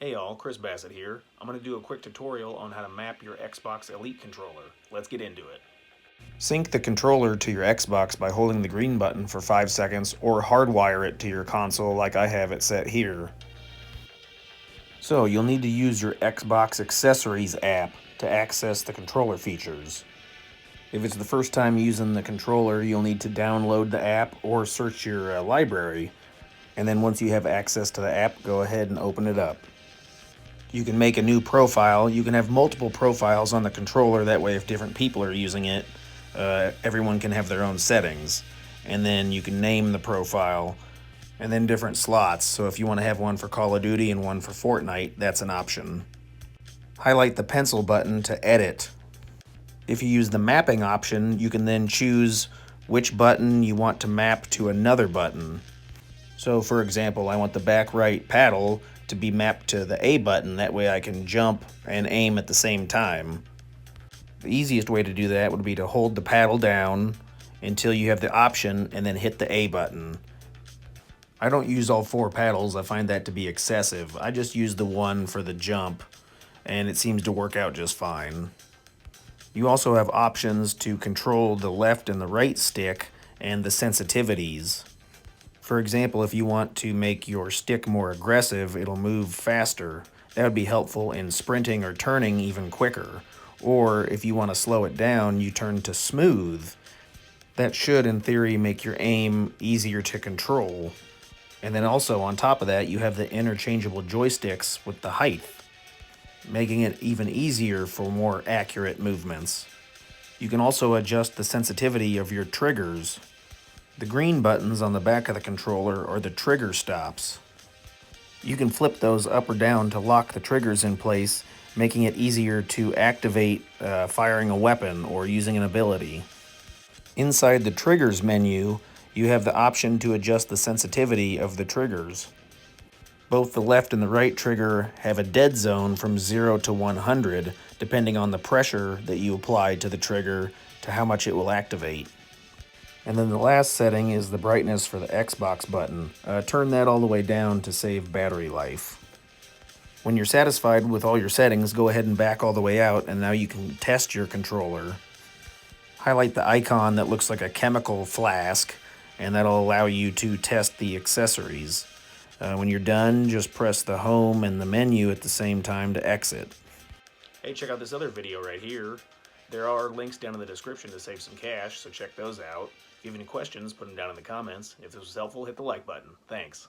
Hey y'all, Chris Bassett here. I'm going to do a quick tutorial on how to map your Xbox Elite controller. Let's get into it. Sync the controller to your Xbox by holding the green button for 5 seconds or hardwire it to your console like I have it set here. So you'll need to use your Xbox Accessories app to access the controller features. If it's the first time using the controller, you'll need to download the app or search your library. And then once you have access to the app, go ahead and open it up. You can make a new profile. You can have multiple profiles on the controller. That way, if different people are using it, everyone can have their own settings. And then you can name the profile and then different slots. So if you want to have one for Call of Duty and one for Fortnite, that's an option. Highlight the pencil button to edit. If you use the mapping option, you can then choose which button you want to map to another button. So for example, I want the back right paddle to be mapped to the A button. That way I can jump and aim at the same time. The easiest way to do that would be to hold the paddle down until you have the option and then hit the A button. I don't use all 4 paddles. I find that to be excessive. I just use the one for the jump, and it seems to work out just fine. You also have options to control the left and the right stick and the sensitivities. For example, if you want to make your stick more aggressive, it'll move faster. That would be helpful in sprinting or turning even quicker. Or if you want to slow it down, you turn to smooth. That should, in theory, make your aim easier to control. And then also, on top of that, you have the interchangeable joysticks with the height, making it even easier for more accurate movements. You can also adjust the sensitivity of your triggers. The green buttons on the back of the controller are the trigger stops. You can flip those up or down to lock the triggers in place, making it easier to activate firing a weapon or using an ability. Inside the triggers menu, you have the option to adjust the sensitivity of the triggers. Both the left and the right trigger have a dead zone from 0 to 100, depending on the pressure that you apply to the trigger to how much it will activate. And then the last setting is the brightness for the Xbox button. Turn that all the way down to save battery life. When you're satisfied with all your settings, go ahead and back all the way out, and now you can test your controller. Highlight the icon that looks like a chemical flask, and that'll allow you to test the accessories. When you're done, just press the home and the menu at the same time to exit. Hey, check out this other video right here. There are links down in the description to save some cash, so check those out. If you have any questions, put them down in the comments. If this was helpful, hit the like button. Thanks.